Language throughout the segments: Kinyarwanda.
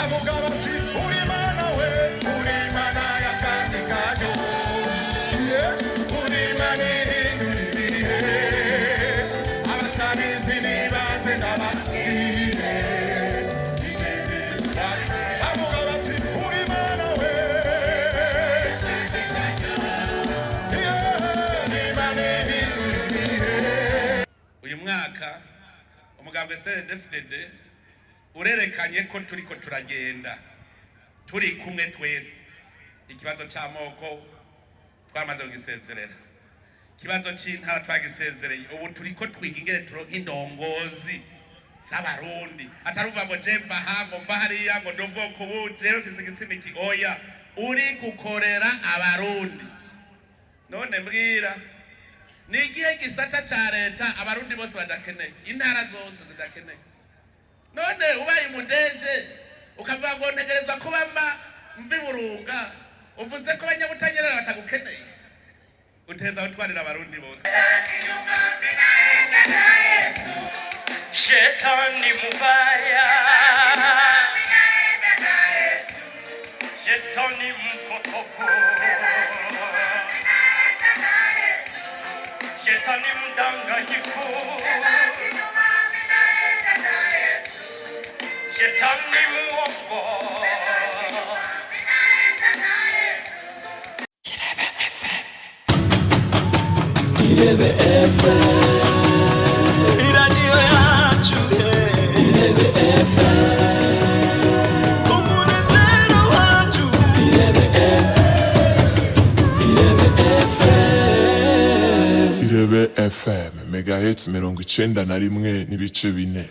Amugabati uri mana we, uri mana ya kandi kajo. Uri mani hinduriye. Abatabizi nibaze ndababwire. Amugabati uri mana we. Uyu mwaka umugambwe CNDD-FDD urerekanye ko turiko turagenda turi kumwe twese. Ikibazo cy'amoko twamaze kugisezerera, ikibazo cy'intara twagisezereye. Ubu turiko twiga ingene turonka indongozi z'abarundi, ataruva ngo je mva hango mva hariya ngo ndobwoko buje ufise igitsiniki. Oya, uri gukorera abarundi. None mbwira, ni igihe gisata ca leta abarundi bose badakeneye, intara zose zidakeneye. None ubaye umudeje ukavuga ngo ntegereza kuba mvi Burunga, uvuze ko abanyabutanyerera batagukeneye, uteza utwarira abarundi bose. Shetani mubaya, Shetani mpotofu, Shetani mdanganyifu, Shetani muongo. Irebe FM, Radio yacu, Irebe FM, umunezero wacu, Irebe FM, Irebe FM, megahertz 91 n'ibice 4.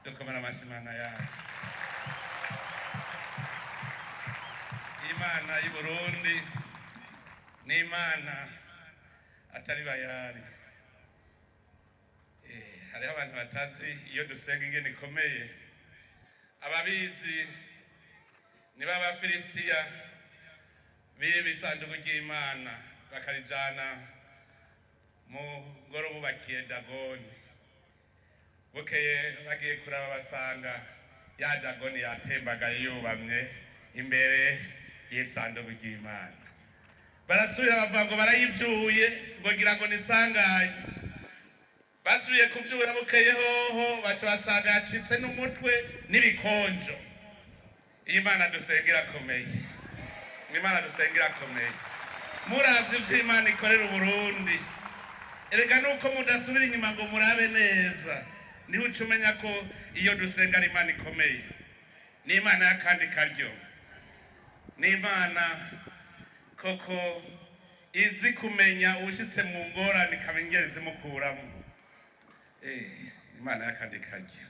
Dukomera amashimana yacu. Imana y'u Burundi ni Imana atari bayari. Hariho abantu batazi iyo dusenga ingene ikomeye. Ababizi ni baba Filistia bisanduku ry'Imana bakarijana mu ngoro bubakiye Dagoni. Bukeye bagiye kuraba basanga ya Dagoni yatembaga yubamye imbere y'isanduku ry'Imana. Barasubira bavuga ngo barayivyuye ngo gira ngo nisanganye. basubiye kuvyura bukeye hoho baca basanga yacitse n'umutwe n'ibikonjo. Imana dusengera komeye, Imana dusengera komeye. Muravye vy'Imana ikorera Burundi, erega nuko mudasubira inyuma ngo murabe neza, niho ucumenya ko iyo dusenga ari Imana ikomeye. Ni Imana yakandi karyo, ni Imana koko izi kumenya ushitse mu ngorane ikabingere zimukuramo. Imana yakandi karyo.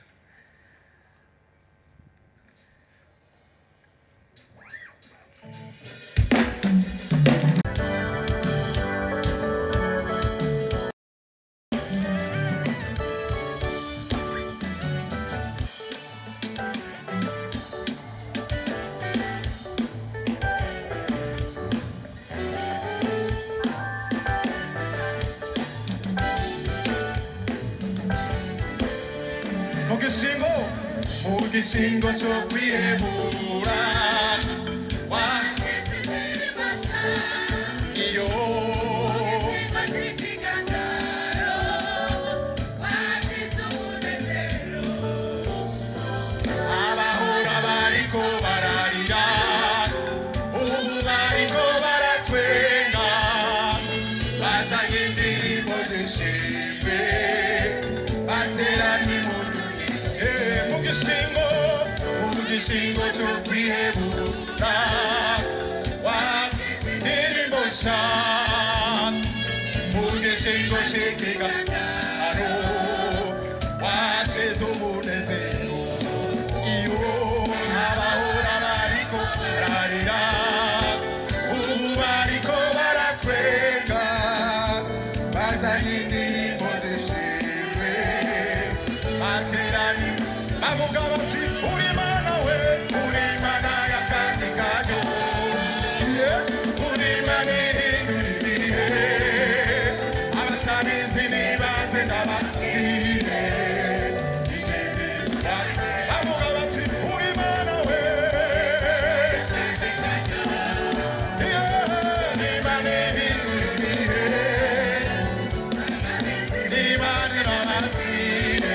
Mugishingo cyo kwihebura iyo abahora bariko bararira ubu bariko baratwenga bazanye indirimbo zishimwe bateranye impundu mugishingo cyo kwihebura indirimbo nshya mugishingo cy'ikiganiro washize umunezero iyo abahora bariko bararira ubu bariko baratwenga bazanye indirimbo zishimwe bateranye bavuga bati uri Imana we, uri Imana yakandi karyo, uri Imana ihindura ibihe, abatabizi nibaze ndababwire, bavuga bati uri Imana we, uri Imana ihindura ibihe, ni Imana irababwire.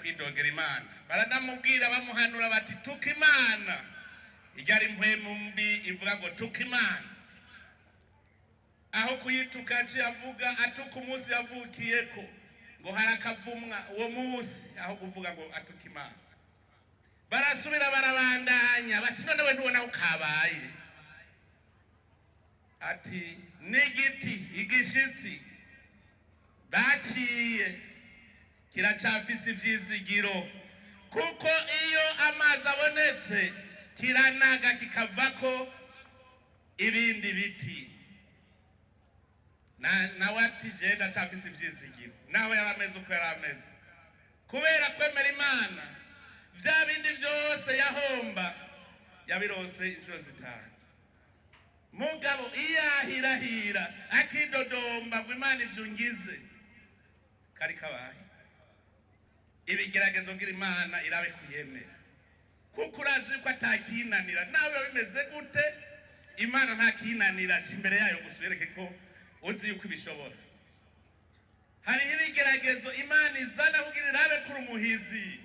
kwidogera Imana baranamubwira bamuhanura bati tuka Imana ijyari impwemu mbi ivuga ngo tuka Imana aho kuyituka avuga atuka umunsi yavukiyeko ngo harakavumwa uwo munsi aho kuvuga ngo atuka Imana barasubira barabandanya bati none we ntubona ukabaye ati n'igiti igishitsi baciye kiracafise ivyizigiro, kuko iyo amazi abonetse kiranaga kikavako ibindi biti. Nawe ati je ndacafise ivyizigiro, nawe yarameze uko yarameze, kubera kwemera Imana vya bindi vyose yahomba yabirose inshuro zitanu. Mugabo iyahirahira akidodomba ngo Imana ivyungize kari kabaye. Ibigeragezo gira Imana irabe kuyemera, kuko urazi ko atakinanira. Nawe bimeze gute Imana ntakinanira imbere yayo gusubereke ko uzi yuko ibishobora. Hari ibigeragezo Imana izana kugira irabe kuri umuhizi.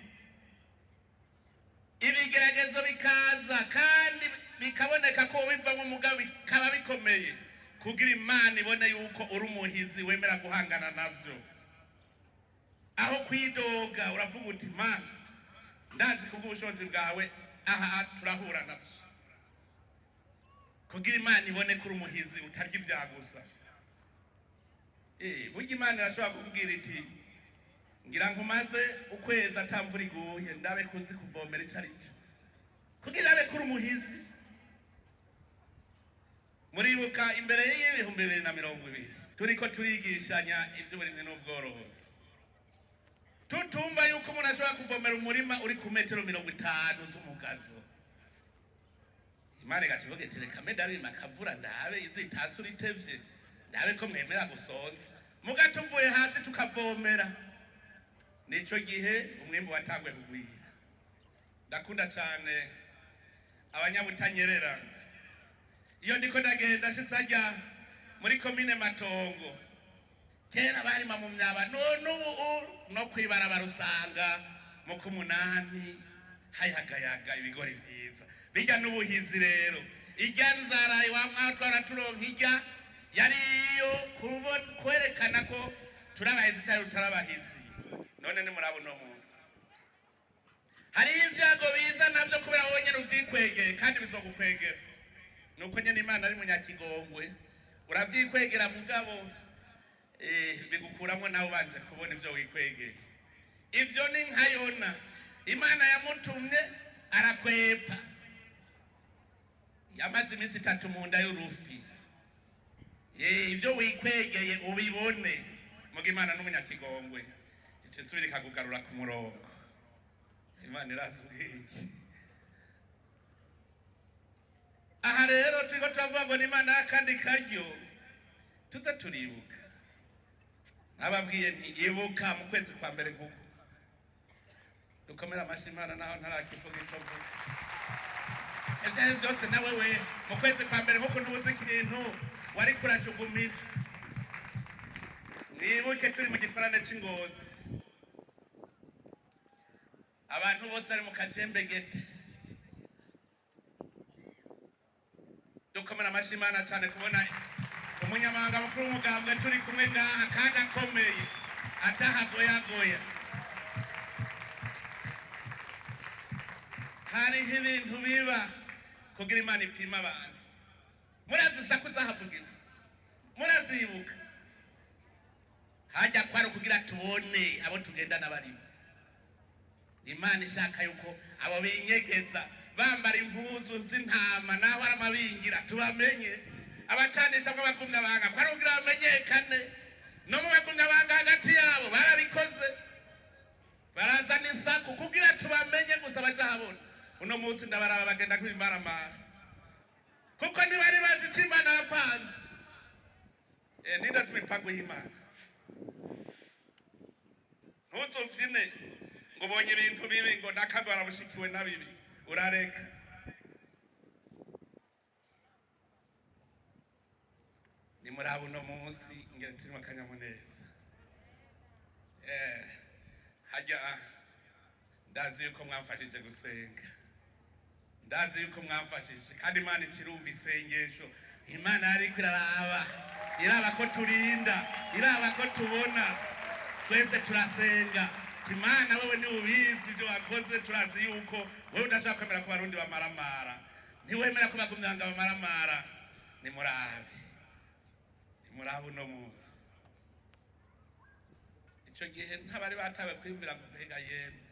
Ibigeragezo bikaza kandi bikaboneka ko bivamo umugabo bikaba bikomeye, kugira Imana ibone yuko uri umuhizi wemera guhangana navyo. Aho kwidoga uravuga uti Mana ndazi kubw'ubushobozi bwawe aha turahura navyo, kugira Imana ibone kuri umuhizi utarya ibyagusa. Burya Imana irashobora kukubwira iti ngira nkumaze ukwezi atamvura iguye ndabe kuzi kuvomera icarico, kugira abe kuri umuhizi. Muribuka imbere y'ibihumbi 2020 turiko turigishanya ivy'uburimyi n'ubworozi, tutumva yuko umuntu ashobora kuvomera umurima uri ku metero 50 z'umugazo. Imana igacivuga iti reka medabima kavura ndabe izitasi uritevye ndabe ko mwemera gusonza. Muga tuvuye hasi tukavomera, nico gihe umwimbu watangwe kugwira. Ndakunda cyane abanyabutanyerera. Iyo ndiko ndagenda shitsajya muri komine Matongo, kera bari mu myaba, none ubu no kwibarabara usanga mu kumunani hayagayaga ibigori vyiza. Bijya n'ubuhizi rero, ijya nzaraye wa mwatwara turonka ijya yariyo kwerekana ko turabahizi cyangwa tutarabahizi. None ni murabo no munsi hari ivyago biza navyo kubera wonyene uvyikwegeye, kandi bizogukwegera. Nuko nyene Imana ari munyakigongwe, uravyikwegera mugabo bigukuramo nawe ubanje kubona ivyo wikwegeye. Ivyo ni nka Yona, Imana yamutumye arakwepa, yamaze iminsi 3 mu nda y'urufi. Ivyo wikwegeye ubibone, muga Imana n'umunyakigongwe icesubira ikakugarura ku murongo. Imana irazi ubwenge. Aha rero turiko turavuga ngo Imana kandi karyo tuze turibuka. Nababwiye nti ibuka mu kwezi kwa mbere nkuko dukomera amashi Imana naho ntarakivuga ico mvuga. Ivyo byose nawe we mu kwezi kwa mbere nkuko ntubuze ikintu wari kuracugumira. Nibuke turi mu gikorane c'Ingozi, abantu bose ari mu kajembe gete. Dukomera amashi Imana cyane kubona umunyamahanga mukuru w'umugambwe turi kumwe ngaha kandi akomeye atahagoyagoya. Hari ibintu biba kugira Imana ipima abantu. Murazi saku zahavugira, murazibuka hajya kwari kugira tubone abo tugendana bari. Imana ishaka yuko abo binyegeza bambara impuzu z'intama naho aramabingira tubamenye. Abacanisha ko bagumya banga kwari kugira bamenyekane, no mu bagumya banga hagati yabo barabikoze, barazana isaku kugira tubamenye gusa bacahabona. Uno munsi ndabaraba bagenda kwimbaramara kuko ntibari bazi icyo Imana yapanze. Nindazi imipango y'Imana. Ntuzovyine ngo bonye ibintu bibi ngo nakagwa barabushikiwe na bibi urareka. Ni murabo no munsi ngere turi makanyamuneza. Hajya ndazi yuko mwamfashije gusenga, ndazi yuko mwamfashije kandi Imana ikirumva isengesho. Imana ariko iraba ko turinda, iraba ko tubona, twese turasenga. Imana wewe ni ubizi ibyo wakoze, turazi yuko wewe udashaka kwemera ko barundi bamaramara, ntiwemera ko bagumyanga bamaramara. Ni murabe murabo uno munsi icyo gihe ntabari batawe kwiyumvira ngo mbega yemwe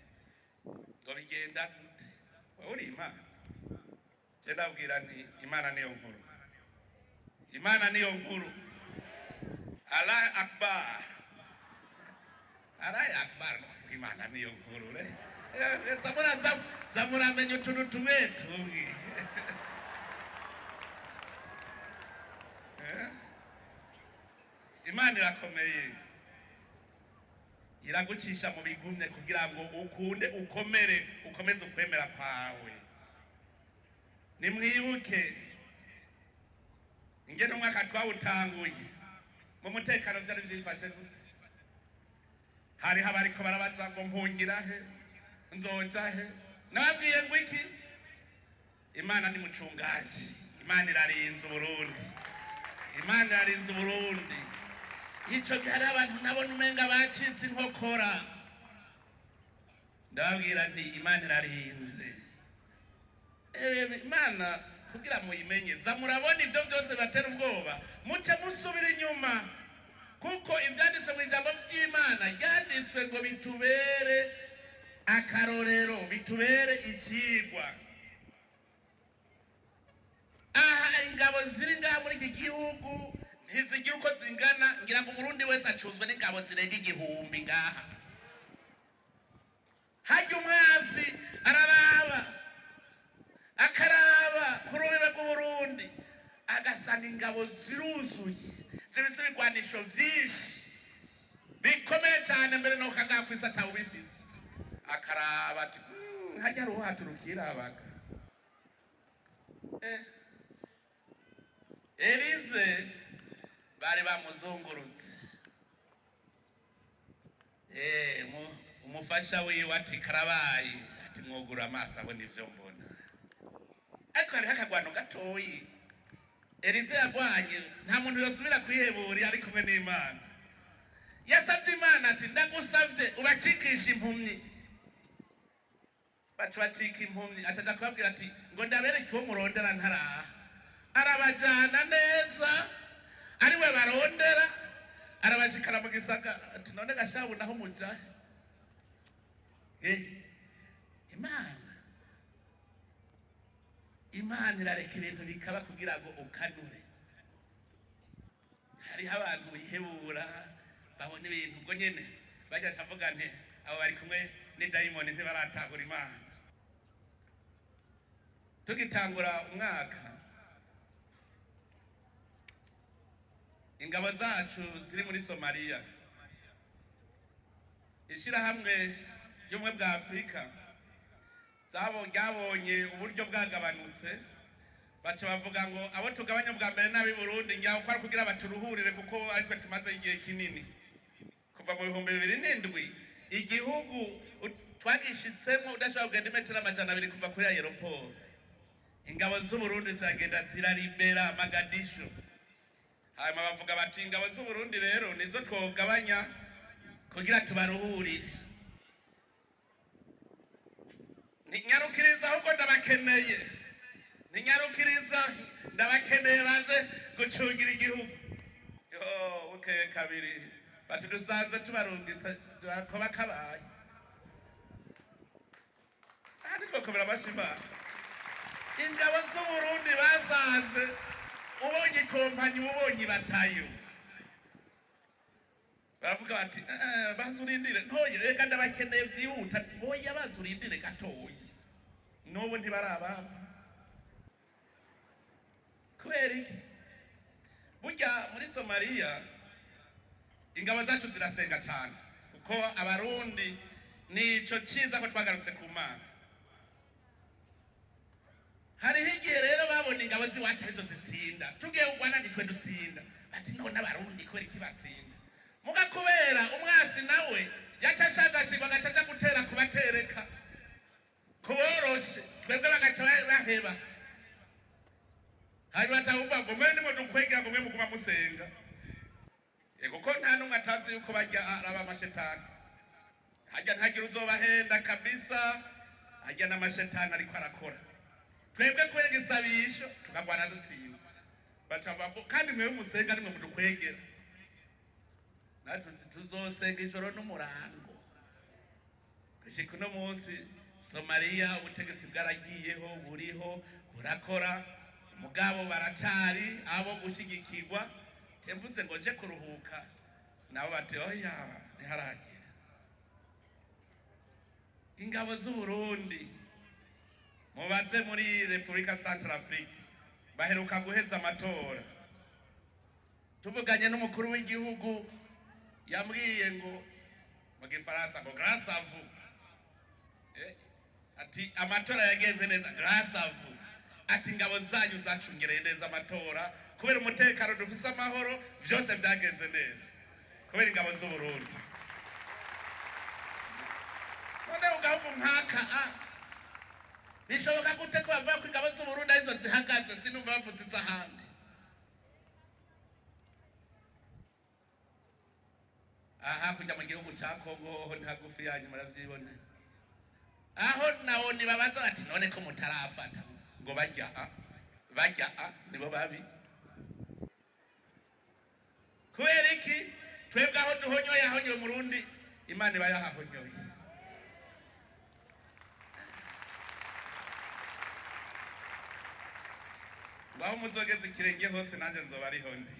ngo bigenda gute wowe uri imana je ndabwira nti imana niyo nkuru, imana niyo nkuru. Allahu akbar, Allahu akbar, no kuvuga imana niyo nkuru re zamuramenye utuntu tumwe tumwe imana irakomeye, iragucisha mu bigumye kugira ngo ukunde ukomeze ukwemera kwawe. Nimwibuke ingene umwaka twawutanguye mu mutekano vyari vyifashe gute. Hariho abariko barabaza ngo mpungira he, nzoja he. Nababwiye ngo iki, imana ni mucungaji, imana irarinze Burundi, imana irarinze Burundi. Ico gihe hari abantu nabona umenga bacitse inkokora, ndababwira nti imana irarinze. Imana kugira muyimenye zamurabona ivyo byose batera ubwoba muce musubira inyuma, kuko ivyanditswe mu ijambo ry'Imana ryanditswe ngo bitubere akarorero, bitubere ikigwa. Aha ingabo ziri ngaha muri iki gihugu ntizigira uko zingana, ngira ngo umurundi wese acuzwe n'ingabo zirenga 1000 ngaha. Hajya umwasi araraba akaraba ku rubibe rw'Uburundi agasanga ingabo ziruzuye zibise ibigwanisho vyinshi bikomeye cyane, mbere no kanga kwisa atawubifise. Akaraba ati hajya ruhaturukira abaga Elize bari bamuzungurutse, umufasha wiwe ati karabaye, ati mwogura amaso abona ivyo mbona. Ariko hariho akagwano gatoyi Elize yagwanye, nta muntu yosubira kwihebura ari kumwe n'Imana. Yasavye Imana ati ndagusavye ubacikisha impumyi. Bacika impumyi, acaja kubabwira ati ngo ndabereke uwo murondera ntaraha. Arabajana neza, ariwe barondera, arabashikara mu gisaka ati none gashabu naho mujahe. Imana irareka ibintu bikaba kugira ngo ukanure. Hariho abantu bihebura babona ibintu ubwo nyene bajya cavuga nti abo bari kumwe ni daimoni ntibaratahura Imana. Tugitangura umwaka ingabo zacu ziri muri Somalia, ishirahamwe y'ubumwe bwa Afrika ryabonye uburyo bwagabanutse, baca bavuga ngo abo tugabanya bwa mbere nabi Burundi ngira ko ari kugira baturuhurire, kuko ari twe tumaze igihe kinini kuva mu 2007 igihugu twagishitsemo udashobora kugenda imetero 200 kuva kuri aeroport. Ingabo z'u Burundi zagenda ziraribera Magadishu. Hanyuma bavuga bati ingabo z'u Burundi rero nizo twogabanya kugira tubaruhurire. Ninyarukiriza ahubwo ndabakeneye, ninyarukiriza ndabakeneye baze gucungira igihugu. Bukeye kabiri bati dusanze tubarungitse zakoba kabaye. Twakobera bashima ingabo z'u Burundi basanze ubonye kompanyi ubonye batayo, baravuga bati banzurindire ntoye reka ndabakeneye vyihuta, ngoya banzurindire gatoyi nobo ntibarabama. Kubera iki? Burya muri Somalia ingabo zacu zirasenga cyane, kuko abarundi nico ciza ko twagarutse ku Mana. Hariho igihe rero babona ingabo ziwacu arizo zitsinda, tugiye kugwana nitwe dutsinda, bati none abarundi kubera iki batsinda? Muga kubera umwasi nawe yacashagashirwa agacaja gutera kubatereka kuboroshe, twebwe bagaca baheba. Hanyuma atavuga ngo mwe nimo dukwegera ngo mwe muguma musenga. Kuko nta numwe atazi yuko bajya araba amashetani. Hajya ntagira uzobahenda kabisa, hajya n'amashetani ariko arakora. Twebwe kwega isabisho tukagwana dutsinda. bacava kandi mwe musenga nimwe mudukwegera natwe tuzosenga ijoro n'umurango gushika uno munsi Somalia ubutegetsi bwaragiyeho buriho burakora mugabo baracari abo gushigikirwa cemvuze ngo je kuruhuka nabo bati oya ntiharagera ingabo z'u Burundi mubaze muri Republika Centrafrique baheruka guheza amatora tuvuganye n'umukuru w'igihugu yambwiye ngo mu gifaransa ngo grâce à vous ati amatora yagenze neza grâce à vous ati ingabo zanyu zacungereye neza amatora kubera umutekano dufise amahoro vyose vyagenze neza kubera ingabo z'u Burundi none ugahugu nkaka bishoboka gute ko bava ku ingabo z'u Burundi arizo zihagaze sinumva bavutse ahandi aha kujya mu gihugu ca Kongo ntagufi yanyu muravyibone aho nawo nibabaza bati none ko mutarafata ngo bajya nibo babi kubera iki twebwe aho duhonyoye ahonyoye Murundi Imana iba yahahonyoye ngaho muzogeze ikirenge hose nanjye nzoba ariho ndi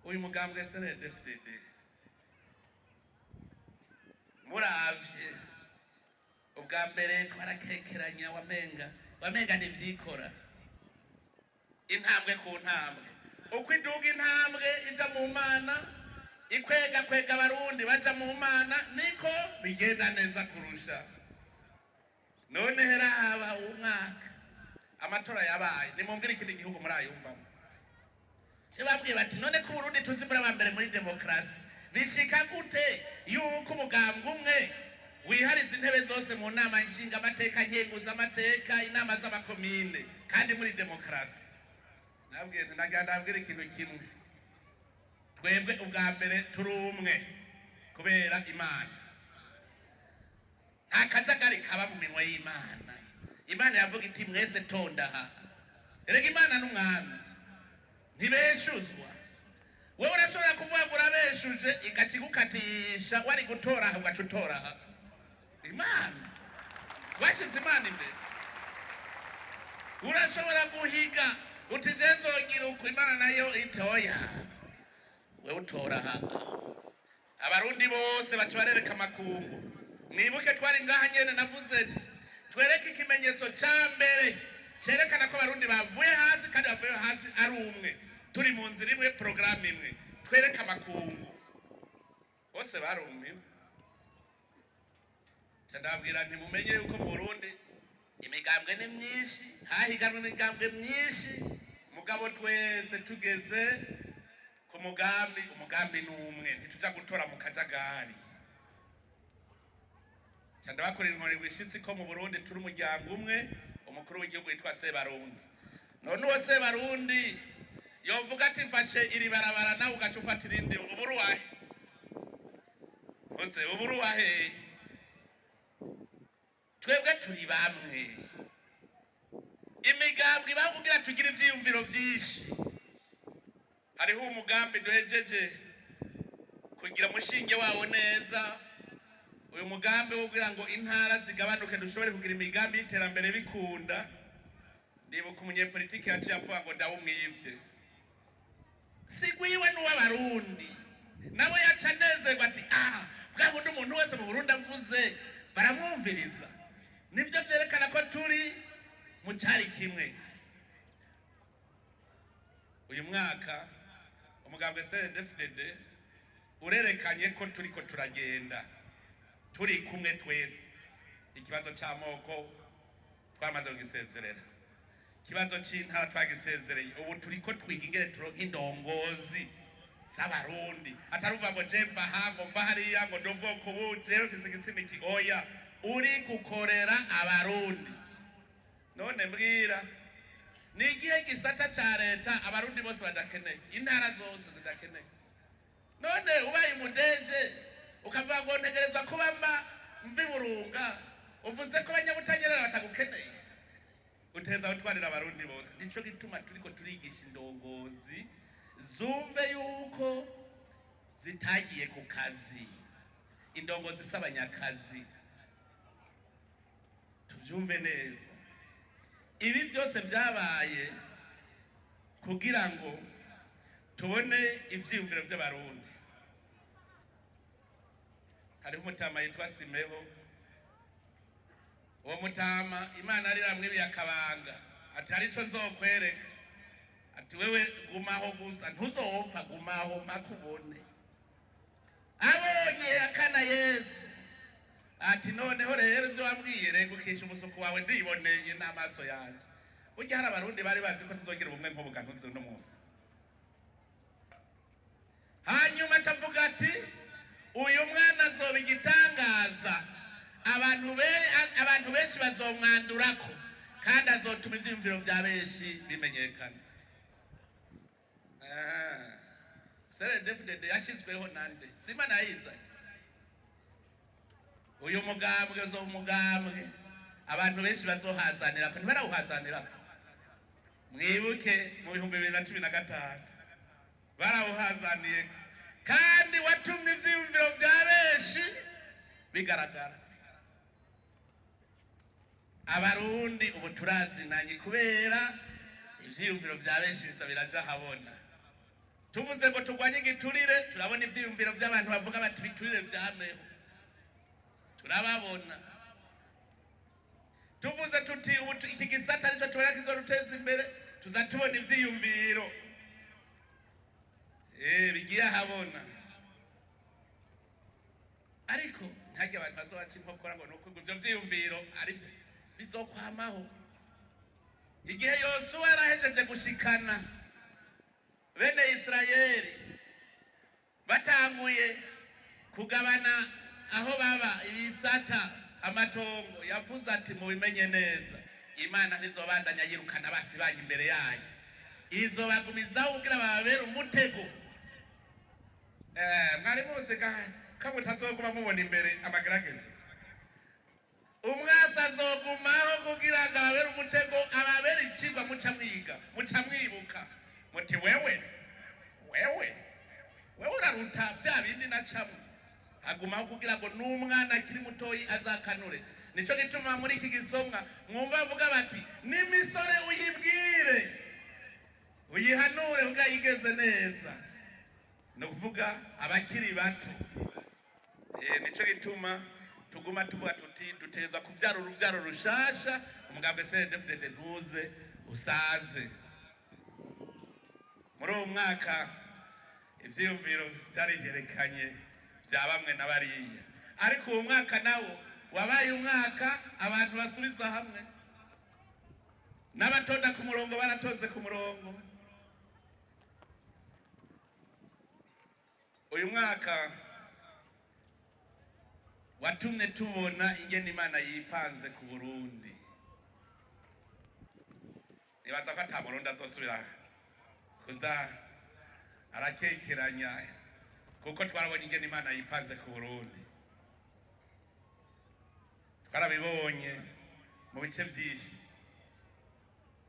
uyu mugambwe SNDD muravye ubwa mbere twarakekeranya wamenga n'ivyikora intambwe ku ntambwe uko iduga intambwe ija mu Mana ikwega abarundi baja mu Mana niko bigenda neza kurusha none heraba umwaka amatora yabaye nimumvira ikindi gihugu muri ayumvamo sebabwiye bati none ko Burundi tuzimbura abambere muri demokrasi bishika gute yuko umugambwe umwe wihariza intebe zose mu nama nshinga amateka nkenguza amateka inama z'abakomine kandi muri demokrasi nabwiye ndabwira ikintu kimwe twebwe ubwa mbere turi umwe kubera Imana nta kajagari kaba mu minwe y'Imana Imana yavuga iti mwese tondaha erega Imana n'umwami ntibeshuzwa wowe urashobora kuvuga ngo urabeshuje ikakigukatisha wari gutora aho ugacutora aha Imana washize Imana imbere urashobora guhiga uti jezogira uko Imana nayo itoya wewe utora aha abarundi bose baca barereka amakungu mwibuke twari ngaha nyene navuze twereke ikimenyetso ca mbere cerekana ko abarundi bavuye hasi kandi bavuye hasi ari umwe turi mu nzira imwe programme imwe twereka amakungu bose barumiwe cyandabwira nti mumenye yuko mu Burundi imigambwe ni myinshi hahiganwe imigambwe myinshi mugabo twese tugeze ku umugambi n'umwe ntituja gutora mu kajagari cyandabakorera inkoni gwishitsi ko mu Burundi turi umuryango umwe umukuru w'igihugu yitwa Sebarundi none uwo Sebarundi yovuga ati mfashe iri barabara nawe ugaca ufata irindi uburuwahe nze uburuwahe twebwe turi bamwe imigambwe bavugira tugira ivyiyumviro vyinshi hariho umugambi duhejeje kugira mushinge wawo neza uyu mugambi wogira ngo intara zigabanuke dushobore kugira imigambi y'iterambere bikunda ndibuka umunyepolitiki yaciye avuga ngo ndawumwivye sigwiwe n'uw'abarundi nabo yaca nezerwa ati bwa bundi umuntu wese mu Burundi avuze baramwumviriza nivyo vyerekana ko turi mu cari kimwe uyu mwaka umugambwe SNDD urerekanye ko turiko turagenda turi kumwe twese ikibazo c'amoko twamaze kugisezerera ikibazo c'intara twagisezereye ubu turiko twiga ingene turonka indongozi z'abarundi ataruva ngo je mva hango mva hariya ngo ndobwoko buje ufise igitsina iki oya uri gukorera abarundi none mbwira ni igihe gisata ca leta abarundi bose badakeneye intara zose zidakeneye none ubaye umudeje ukavuga ngo ntegereza kuba mvi Burunga uvuze ko abanyabutanyerera batagukeneye uteza gutwarira abarundi bose. Nico gituma turiko turigisha indongozi zumve yuko zitagiye ku kazi, indongozi z'abanyakazi, tuvyumve neza. Ibi byose vyabaye kugira ngo tubone ivyiyumviro by'abarundi. Hariho umutama yitwa Simeho, uwo mutama Imana ari ramwe yakabanga ati hari ico nzokwereka, ati wewe gumaho gusa ntuzopfa, gumaho makubone. Abonye akana Yesu ati noneho rero byo wambwiye regukisha umusuku wawe ndiboneye n'amaso yanje. Burya hari abarundi bari bazi ko tuzogira ubumwe nk'ubugantuze no munsi. Hanyuma cavuga ati uyu mwana azoba igitangaza, abantu benshi bazomwandurako kandi azotuma ivyumviro vya benshi bimenyekana. CNDD-FDD yashizweho nande? Sima nayiza. Uyu mugambwe umugambwe abantu benshi bazohazanira ko ntibarawuhazanira. Mwibuke mu 2015 barawuhazaniye kandi watumye ivyumviro vya benshi bigaragara. Abarundi ubu turazinanye kubera ivyumviro vya benshi biza biraja habona. Tuvuze ngo turwanye igiturire, turabona ivyumviro by'abantu bavuga bati biturire vyameho, turababona. Tuvuze tuti ubu iki gisata nico tubona kizoruteza imbere, tuzatubona ivyiyumviro bigiye habona. Ariko ntajya abantu bazobaca inkokora ngo nuko ivyo vyiyumviro ari bizokwamaho. Igihe Yosuwa yarahejeje gushikana bene Israeli batanguye kugabana aho baba ibisata amatongo, yavuze ati mubimenye neza Imana ntizobandanya yirukana basi banyu imbere yanyu, izobagumizaho kugira bababere umutego. Mwari muzi ko mutazoguma mubona imbere amagerageza. Umwasa azogumaho kugira ngo ababere umutego, ababere icigwa muca mwiga, muca mwibuka muti wewe uraruta bya bindi nacamwe. Agumaho kugira ngo n'umwana akiri mutoyi azakanure. Nico gituma muri iki gisomwa mwumva avuga bati n'imisore uyibwire uyihanure ubwayigeze neza, no kuvuga abakiri bato. Nico gituma tuguma tuvuga tuti dutezwa kuvyara uruvyaro rushasha, umugambwe CNDD-FDD ntuze usaze. Muri uwo mwaka ivyiyumviro vyariherekanye vya bamwe n'abariya, ariko uwo mwaka nawo wabaye umwaka abantu basubiza hamwe, n'abatonda ku murongo baratonze ku murongo. Uyu mwaka watumye tubona ingene Imana yipanze ku Burundi. Nibaza ko ata Murundi azosubira kuza arakekeranya, kuko twarabonye ingene Imana yipanze ku Burundi. Twarabibonye mu bice byinshi,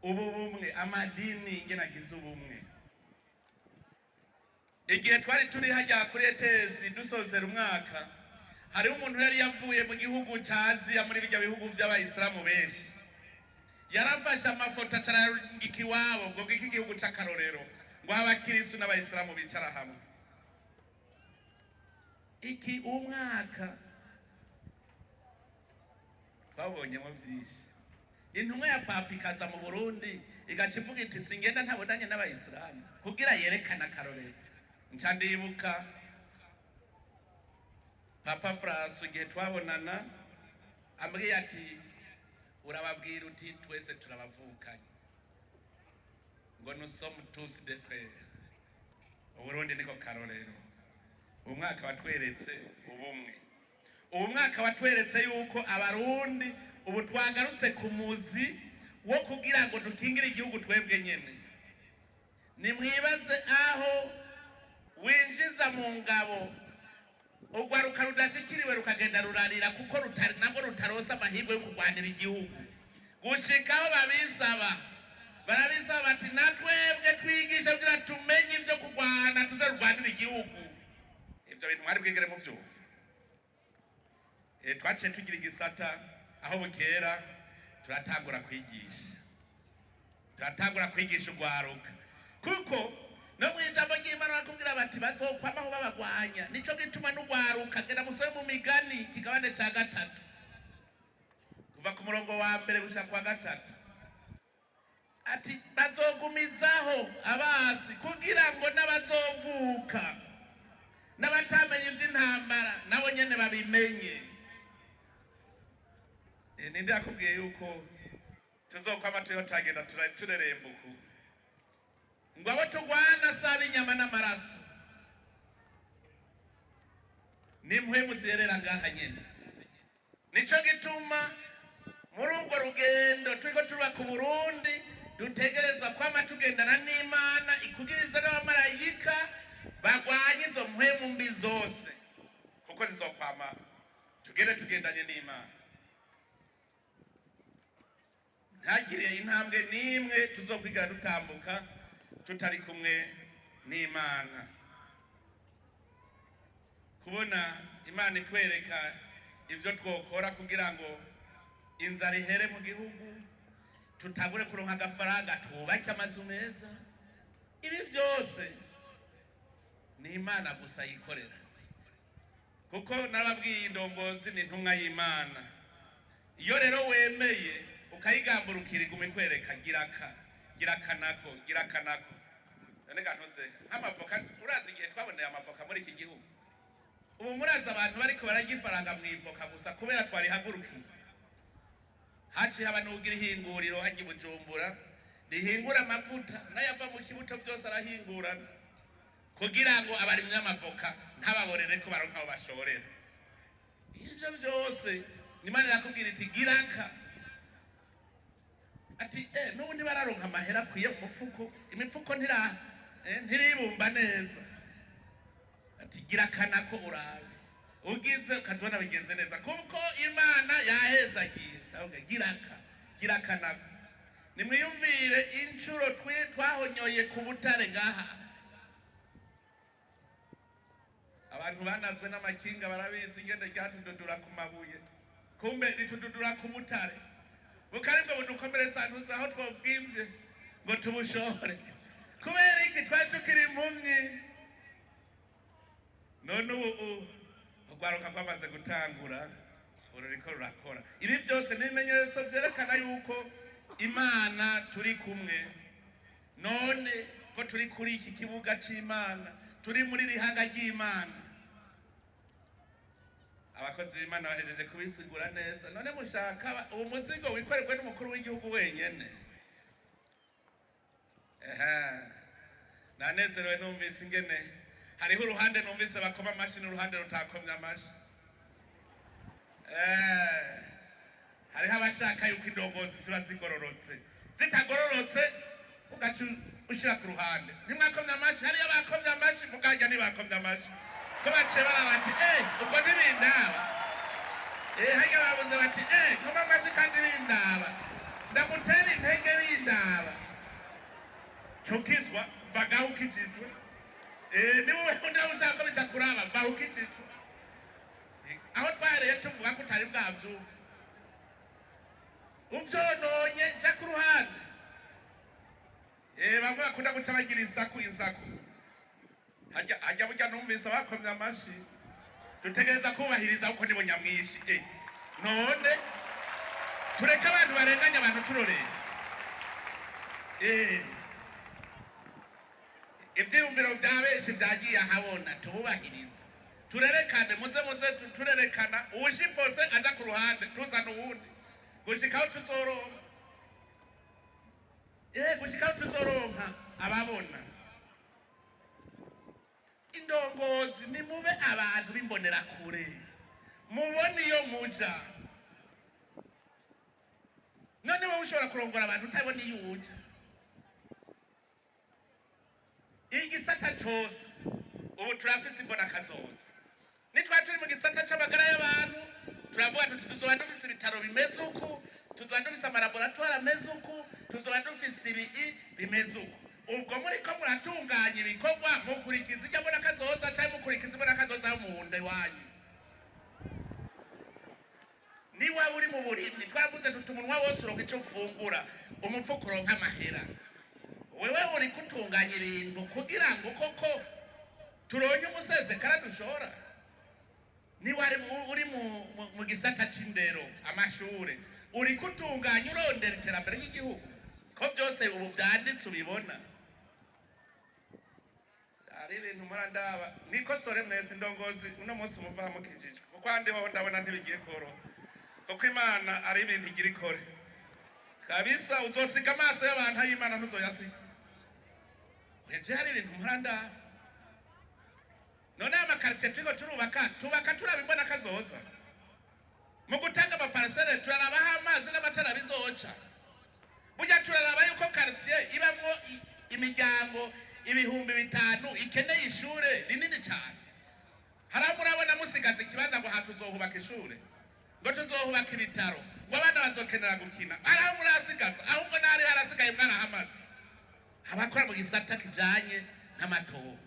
ubu bumwe, amadini ingene agize ubumwe. Igihe twari turi hajya kuri etesi dusozera umwaka, hari umuntu yari yavuye mu gihugu cya Aziya, muri bijya bihugu by'abayisilamu benshi, yarafashe amafoto acarangika iwabo ngo iki gihugu cy'akarorero, ngo abakirisu n'abayisilamu bicara hamwe. Iki umwaka twabonyemo byinshi. Intumwa ya Papa ikaza mu Burundi igaca ivuga iti singenda ntabonanye n'abayisilamu, kugira yerekana akarorero. Nca ndibuka Papa Francis igihe twabonana ambwiye ati urababwira uti twese turabavukanye, ngo nous sommes tous des frères. Uburundi niko karorero. Umwaka watweretse ubumwe. Uwo mwaka watweretse yuko abarundi ubu twagarutse ku muzi wo kugira ngo dukingire igihugu twebwe nyene. Nimwibaze aho winjiza mu ngabo ugwaruka rudashikiriwe rukagenda rurarira kuko nabwo rutarosa amahirwe yo kurwanira igihugu. gushikaho babisaba barabisaba bati natwebwe twigisha kugira tumenye ivyo kugwana tuzarwanira igihugu. Ivyo bintu mwari bwigere mu vyumva. Twaciye tugira igisata aho bukera turatangura kwigisha ugwaruka kuko no mwijambo ry'Imana bakubwira bati bazokwamaho babagwanya. Nico gituma n'ugwaruka genda musoye mu Migani kigabane ca 3 kuva ku murongo wa 1 gushika kwa 3 ati bazogumizaho abasi kugira ngo n'abazovuka n'abatamenye ivy'intambara nabo nyene babimenye. Ninde yakubwiye yuko tuzokwama tuyotagenda turerembuku ngo abo tugwana saba inyama n'amaraso nimpwemu zerera ngaha nyene. Nico gituma muri urwo rugendo turiko tuba ku Burundi dutegerezwa kwama tugendana n'Imana ikugiriza n'abamarayika bagwanye izo mpwemu mbi zose kuko zizokwama tugendanye n'Imana. Ntagiriye intambwe nimwe tuzokwigana dutambuka tutari kumwe n'Imana. Kubona Imana itwereka ivyo twokora kugira ngo inzara ihere mu gihugu, tutagure kuronka agafaranga tubake amazu meza, ibi vyose ni Imana gusa yikorera kuko narababwiye indongozi ni ntumwa y'Imana. Iyo rero wemeye ukayigamburukira igume kwereka gira kanako none gantoze nk'amavoka. Urazi igihe twaboneye amavoka muri iki gihugu, ubu murazi abantu bariko baragifaranga mwivoka gusa kubera twari hagurukiye. Haci haba n'ugira ihinguriro haji Bujumbura rihingura amavuta n'ayava mu kibuto vyose arahingurana kugira ngo abarimye amavoka ntababorere ko baronka aho bashorera. Ivyo vyose Imana yakubwira iti giraka ati n'ubu ntibararonka amahera akwiye mu mufuko, imifuko ntiribumba neza. Ati girakanako urabe ugize ukazibona bigenze neza kuko Imana yahezagiye. Cyangwa girakanako nimwiyumvire incuro twahonyoye ku butare ngaha. Abantu banazwe n'amakinga barabizi ingene ryatududura ku mabuye, kumbe ritududura ku butare. Bukaribwo budukomeretsa ntuza aho twobwivye ngo tubushore kubera iki twari tukiri impumyi. None ubu ugwaruka kwamaze gutangura ururiko rurakora. Ibi byose n'ibimenyetso vyerekana yuko Imana turi kumwe. None ko turi kuri iki kibuga c'Imana, turi muri rihanga ry'Imana, abakozi b'Imana bahejeje kubisigura neza. None mushaka uwo muzigo wikorerwe n'umukuru w'igihugu wenyene? Nanezerewe numvise ingene hariho uruhande numvise bakoma amashi n'uruhande rutakomye amashi. Hariho abashaka yuko indongozi ziba zigororotse, zitagororotse ugaca ushira ku ruhande. Nimwakomye amashi, hariyo abakomye amashi mugajya ntibakomye amashi ko baciye barabati uko ntibindaba. Hariyo babuze bati nkoma amashi kandi bindaba, ndamutera intege bindaba. Chokizwa vagaho ukijijwe. Niwe ushaka bitakuraba vaho ukijijwe. Aho twareye tuvuga ko utari bwavyumva uvyononye nja ku ruhande. Bamwe bakunda guca bagira insaku. Hajya burya numvise bakomye amashi. Dutegereza kubahiriza uko nibo nyamwishi. None tureka abantu barenganya abantu turoreye. Ivyumviro vya benshi vyagiye ahabona tububahiriza. Turerekane muze turerekana uwushipose aja ku ruhande tuzana uwundi gushikaho tuzoronka. Gushikaho tuzoronka ababona. Indongozi ni mube abantu bimbonera kure, mubone iyo muja. None wowe ushobora kurongora abantu utabona iyo uja. Igisata cyose ubu turafise imbona kazoza. Nitwa turi mu gisata c'amagara y'abantu turavuga tuti tuzoba dufise ibitaro bimeze uku, tuzoba dufise amalaboratoire ameze uku, tuzoba dufise ibi bimeze uku. Ubwo muriko muratunganya ibikorwa mukurikiza ijya mbona kazoza cyangwa mukurikiza mbona kazoza mu nda wanyu. Niba uri mu burimyi twavuze tuti umunwa wose uronka icyo ufungura, umupfuko uronka amahera. Wewe uri kutunganya ibintu kugira ngo koko turonye umusesekara dushora. Niba uri mu gisata c'indero amashure, uri kutunganya urondera iterambere ry'igihugu, ko byose ubu byanditse ubibona. Ari ibintu murandaba nikosore mwese ndongozi uno munsi muva mukijijwe, kuko andiho ndabona ntibigiye koro, kuko Imana ari ibintu igira ikore kabisa. Uzosiga amaso y'abantu y'Imana ntuzoyasiga. Weje hari ibintu murandaba. None amakaritiye tubaka turabimbona kazoza. Mu gutanga amaparasere turarabaho amazi n'amatara bizoca. Burya turaraba yuko karitiye ibamwo imiryango 5,000 ikeneye ishure rinini cyane. Haramu murabona musigaza ikibanza ngo hatuzohubaka ishure, ngo tuzohubaka ibitaro, ngo abana bazokenera gukina. Haramu murasigaza ahubwo nari harasigaye mwarahamaze. Abakora mu gisata kijanye n'amatongo,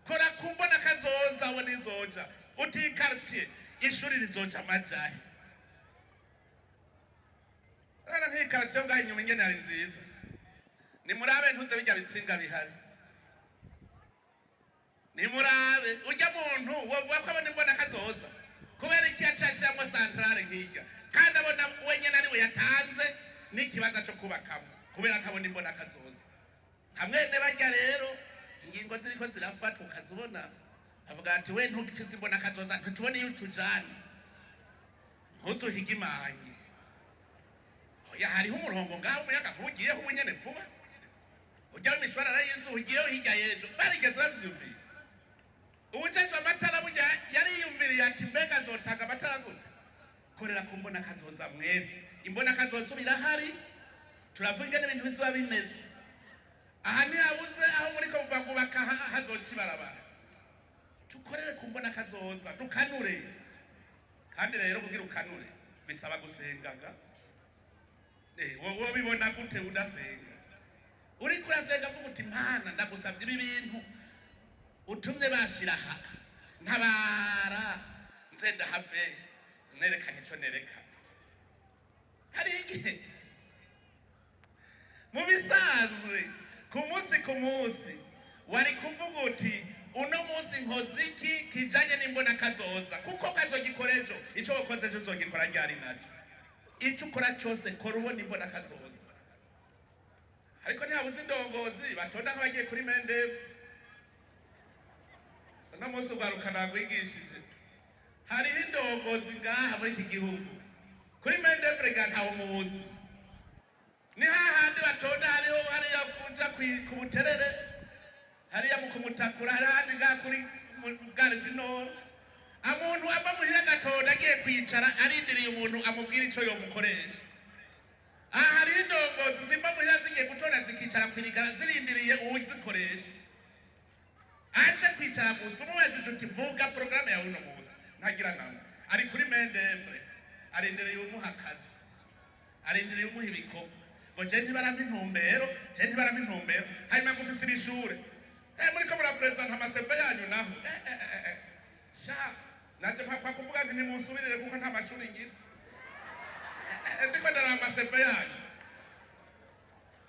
kora kumbona kazoza abo nizoja. Uti quartier ishuri rizoja majahe. Ara nk'i quartier ngaho inyuma ingene ari nziza. Ni murabe ntuze bijya bitsinga bihari. Ni murabe ujya muntu wovuga ko abona imbona kazoza kubera iki yacashiramo centrale nk'ijya, kandi abona wenyene ari we yatanze n'ikibazo cyo kubakamo kubera kabona imbona kazoza. Hamwene bajya rero ingingo ziriko zirafatwa ukazibona avuga ati we ntugifise imbona kazoza ntitubone iyo tujana ntuzuhiga imanyi. Oya hariho umurongo ngaho umuyaga ntugiyeho ubunyene vuba, ujya w'imishwarara y'inzu ugiyeho hirya y'ejo barigeze bavyumviye. Uwujejwe amatara burya yariyumviriye ati mbega azotanga amatara gute. Korera ku mbona kazoza mwese, imbona kazoza birahari, turavuga ingene ibintu bizoba bimeze. Aha ntihabuze aho muri ko vuga ngo baka hazoca ibarabara. Tukorere ku mbona kazoza dukanure, kandi rero kugira ukanure bisaba gusengaga. Wowe bibona gute udasenga? Uri kurasenga vuga uti Mana ndagusabye ibi bintu utumye bashira aha ntabara nze ndahave nerekanye cyo nerekana. Hari igihe mu bisanzwe ku munsi wari kuvuga uti uno munsi nkoze iki kijanye n'imbona kazoza, kuko kazogikorejo ico wakoze ejo uzogikora ryari naco. Ico ukora cyose kora ubona imbona kazoza. Ariko ntihabuze indongozi batonda nk'abagiye kuri Mendevu. Uno munsi ugaruka nagwigishije hariho indongozi ngaha muri iki gihugu kuri Mendevu rega ntawe muzi. Ni hahandi batonda hariya kuja ku Buterere, hariya mu Kumutakura, hariya ngaha kuri Gardino. Amuntu ava muhira gatonda agiye kwicara arindiriye umuntu amubwira ico yomukoresha. Hari indongozi ziva muhira zigiye gutonda zikicara kwirigara zirindiriye uwuzikoresha. Aje kwicara gusa umubaje uti vuga programme yawe uno munsi ntagira nama. Ari kuri Mendevu arindiriye umuha akazi, arindiriye umuha ibikorwa. Ngo je ntibarampa intumbero, hanyuma gufise ibishure. Muri ko murapresenta amaseve yanyu naho. Sha naje mpakwa kuvuga nti nimunsubirire kuko nta mashuri ngira. Ndiko ndara amaseve yanyu.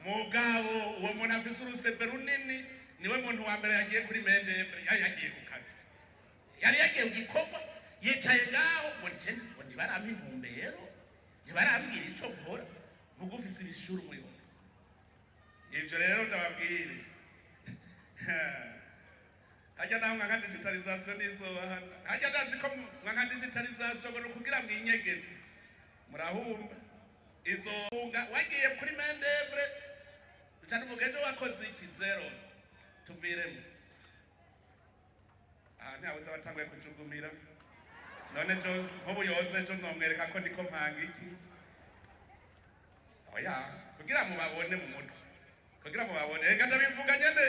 Mugabo uwo muntu afise uruseve runini niwe muntu wa mbere yagiye kuri Mendevu yagiye ku kazi. Yari yagiye ugikorwa yicaye ngaho ngo ntibarampa intumbero, ntibarambwira ico nkora. Mugufise ibishuru muyobora. Ivyo rero ndababwire. Hajya naho nka digitalization nizoba hajya ndazi ko nka digitalization ngo kugira mwinyegeze murahumba izonga wagiye kuri Mendevu ucanuvuga ejo wakoze iki zero tuviremo. Ntihabuze abatanguye kujugumira none jo nk'ubuyoze ejo nomwereka ko ndiko mpanga iki. Oya kugira mubabone mu mutwe, kugira mubabone reka ndabivuga nyene.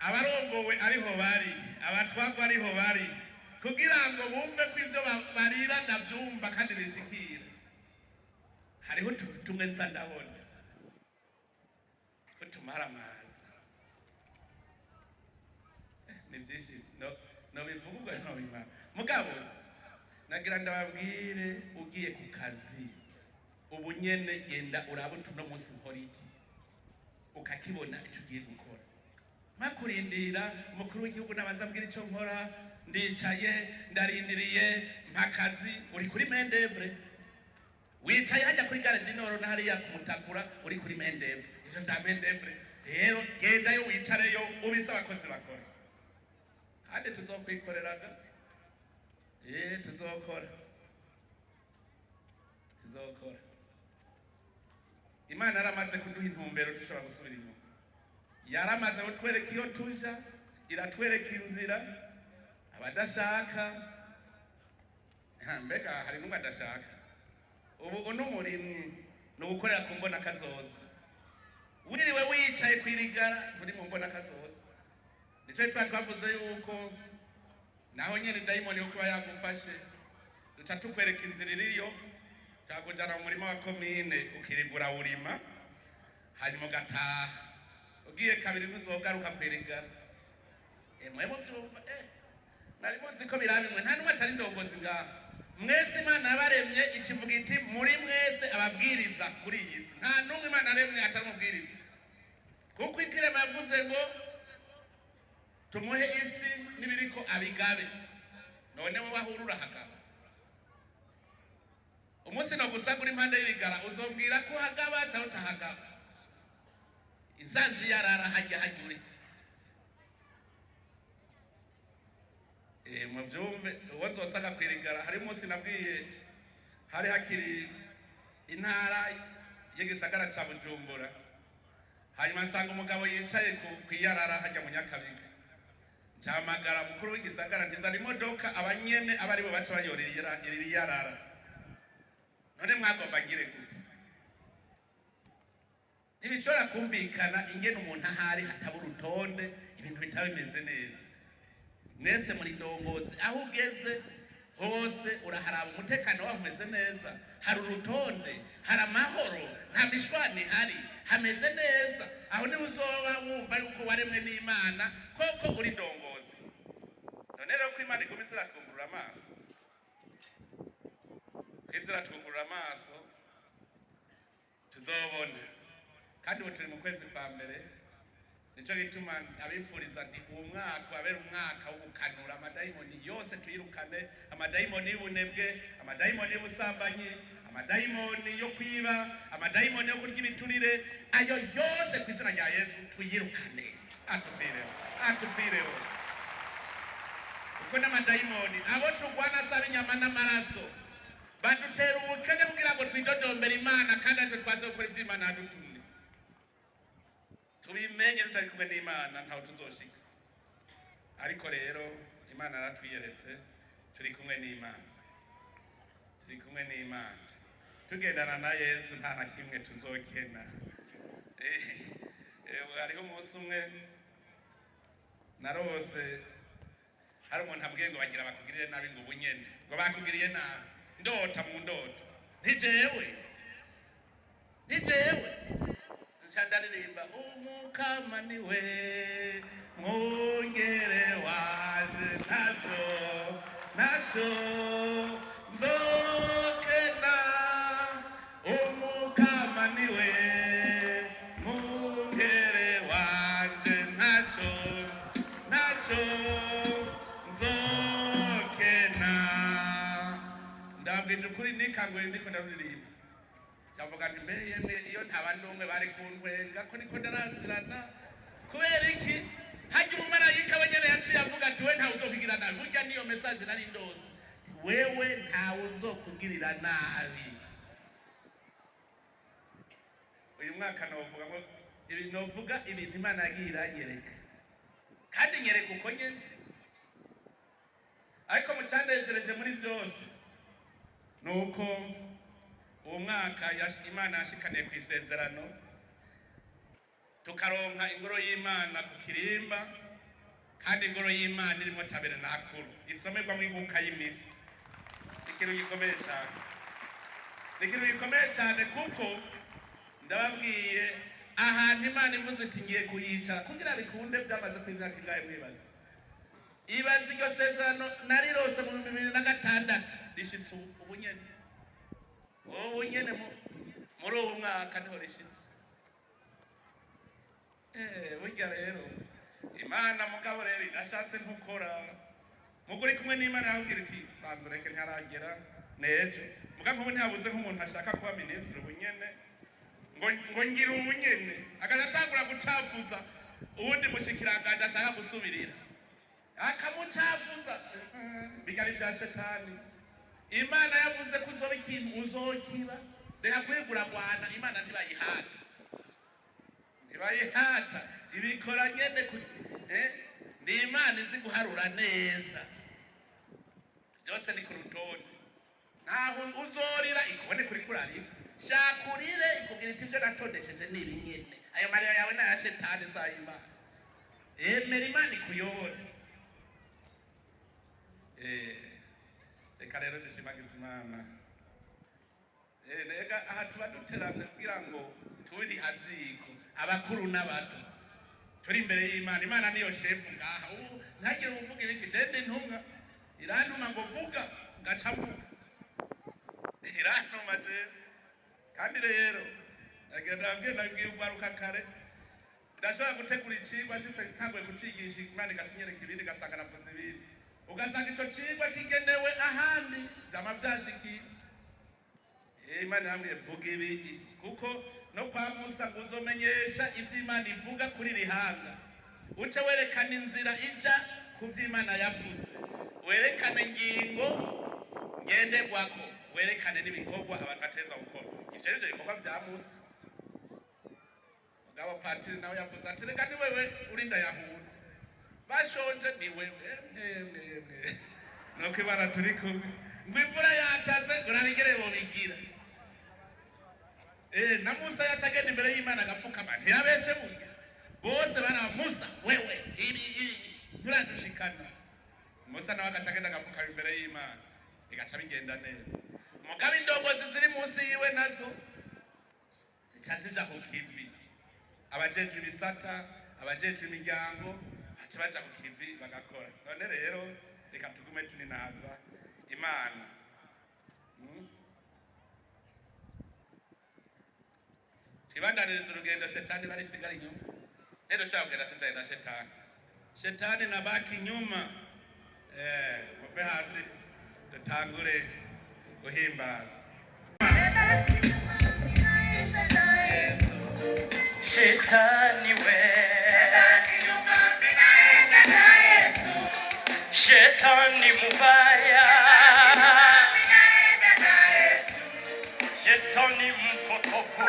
Abarongowe ariho bari, abatwagwa ariho bari, kugira ngo bumve ko ivyo barira ndavyumva kandi bishikira. hariho utuntu tumwe nza ndabona ko tumara amazi ni byinshi no bivugwa no bimara mugabo nagira ndababwire ugiye ku kazi ubu nyene genda uraba utuno munsi nkora iki ukakibona icyo ugiye gukora makurindira umukuru w'igihugu nabanza mbwira icyo nkora ndicaye ndarindiriye mpakazi uri kuri mendevre wicaye hajya kuri gare dinoro na hariya kumutakura uri kuri mendevre ivyo vya mendevre rero genda yo wicareyo ubisa abakozi bakora kandi tuzokwikoreraga tuzokora Imana yaramaze kuduha intumbero dushobora gusubira inyuma yaramaze kutwereka iyo tuja iratwereka inzira abadashaka mbega hari n'umwe adashaka ubu unumurimyi ni ugukorera ku mbona kazoza wiriwe wicaye kwirigara nturi mu mbona kazoza nicyo twavuze yuko naho nyene dayimoni yo kuba yagufashe duca tukwereka inzira iriyo tukakujana mu murima wa komine ukirigura urima hanyuma ugataha ugiye kabiri ntuzogaruka kwirigara mwebo vyumva nari muzi ko birabimwe nta numwe atari ndongozi ngaha mwese Imana yabaremye ikivuga iti muri mwese ababwiriza kuri iyi si nta numwe Imana yaremye atari umubwiriza kuko ikirema yavuze ngo tumuhe isi n'ibiriko abigabe none bo bahurura hagaba umunsi no gusagura impande y'ibigara uzombwira ko hagaba cyangwa utahagaba izanzi yarara hajya hajyure mubyumve uwo nzosaga kwirigara hari umunsi nabwiye hari hakiri intara y'igisagara ca Bujumbura hanyuma nsanga umugabo yicaye ku iyarara hajya mu Nyakabiga cyamagara mukuru w'igisagara ntizana imodoka abanyene abari bo baca bayorera iri yarara none mwagomba ngire gute ntibishobora kumvikana ingene umuntu ahari hataba urutonde ibintu bitaba bimeze neza mwese muri ndongozi aho ugeze hose uraharaba umutekano waho umeze neza hari urutonde hari amahoro nta mishwani hari hameze neza aho niho uzoba wumva yuko waremwe n'Imana koko uri ndongozi none rero ko Imana ikomeza iratwungurura amaso iratwungurura amaso tuzobona kandi ubu turi mu kwezi kwa mbere nicyo gituma abifuriza nti uwo mwaka wabera umwaka wo gukanura amadayimoni yose tuyirukane amadayimoni y'ubunebwe amadayimoni y'ubusambanyi amadayimoni yo kwiba amadayimoni yo kurya ibiturire ayo yose ku izina rya Yesu tuyirukane atupfireho kuko n'amadayimoni abo turwana asaba inyama n'amaraso badutera ubukene kugira ngo twidodombere Imana kandi atwe twase gukora ivyo Imana yadutumye tubimenye tutari kumwe n'Imana ntaho tuzoshika ariko rero Imana yaratwiyeretse turi kumwe n'Imana tugendana na Yesu nta na kimwe tuzokena hariho umunsi umwe narose hari umuntu ambwiye ngo bagira bakugirire nabi ngo ubunyene ngo bakugiriye nabi ndota mu ndoto ntijewe ncandaririmba umukama niwe mwungere wanje ntacyo nzokena umukama niwe mwungere wanje ntacyo nzokena ndabwije ukuri nikanguye ndiko ndaririmba cyavuga nti mbe yemwe iyo ntabandi umwe bari kuntwenga ko niko ndarazirana kubera iki hajya umumarayika wenyene yaciye avuga ati we ntawe uzokugirira nabi burya niyo message nari ndose wewe ntawe uzokugirira nabi uyu mwaka novuga ibintu Imana yagiye iranyereka kandi nyereka uko nyene ariko mucandegereje muri byose nuko uwo mwaka Imana yashikaniye ku isezerano tukaronka ingoro y'Imana ku Kirimba kandi ingoro y'Imana irimo tabernakulo isomerwa mu ibuka y'imisi ikintu gikomeye cyane ni ikintu gikomeye cyane kuko ndababwiye ahantu Imana ivuze iti ngiye kuyicara kugira bikunde byamaze ku imyaka ingahe mwibaza. Ibaza iryo sezerano narirose mu 2006 rishitse ubunyene. Ubunyene muri uwo mwaka niho rishitse. Burya rero Imana mugabo rero irashatse nkukora muguri kumwe n'Imana yabwira iti banzo reke ntaragera nejo muga nkubu ntihabuze nk'umuntu ashaka kuba minisitiri ubunyene ngo ngira ubunyene akazatangura gucafuza ubundi mushikiranganje ashaka gusubirira akamucafuza bigari bya shetani. Imana yavuze ko uzoba ikintu uzokiba reka kwigura Rwanda Imana ntibayihata ibikora nyene ni Imana izi guharura neza byose ni ku rutonde naho uzorira ikubone kuri kurari shakurire ikubwira iti byo natondesheje nibi nyene ayo mariya yawe na ya shetani sayima emera Imana ikuyobora. Reka rero nishimagiza Imana reka aha tuba duteramye kugira ngo turi haziko abakuru n'abato turi imbere y'Imana. Imana niyo shefu ngaha ubu ntagire uvuga ibiki jende ntumwa irantuma ngo vuga ngaca mvuga irantuma je kandi rero agenda bw'ugwaruka kare ndashobora gutegura icigwa shitse nkagwe kucigisha Imana igacinyereka ibindi gasanga navuze ibindi ugasanga ico cigwa kigenewe ahandi vyama vyashiki. Imana yambwiye vuga ibi kuko no kwa Musa ngo uzomenyesha ivyo Imana ivuga kuri rihanga uce werekana inzira ija ku vyo Imana yavuze werekane ingingo ngenderwako werekane n'ibikorwa abantu bateza gukora. Ivyo rivyo bikorwa vya Musa mugabo Patiri nawe yavuze ati reka ni wewe urinda Yahudi bashonje ni wewe nuko Imana turi kumwe ngo imvura yataze urabigere bobigira. Na Musa yacagenda imbere y'Imana agapfukama ntiyabeshe burya bose bara Musa wewe turadushikana. Musa nawe agacagenda agapfukama imbere y'Imana igaca bigenda neza. Mugabe indongozi ziri munsi yiwe nazo zica zija ku kivi abajejwe ibisata abajejwe imiryango baca baja ku kivi bagakora. None rero reka tugume tuninaza Imana tibandaniriza urugendo shetani barisigara inyuma. Rero shaka kugenda tutaye na shetani nabaki nyuma. Muve hasi dutangure guhimbaza. Shetani we Shetani mubaya Shetani mpotofu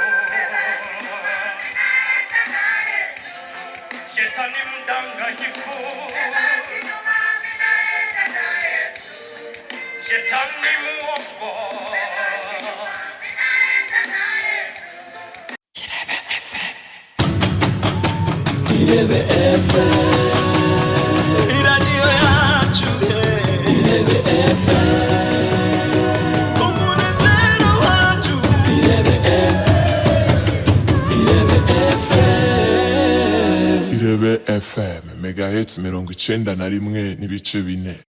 Shetani mdanganyifu Shetani muongo Irebe FM Radio yacu Irebe FM umunezero wacu Irebe FM Irebe FM Megahertz 91.4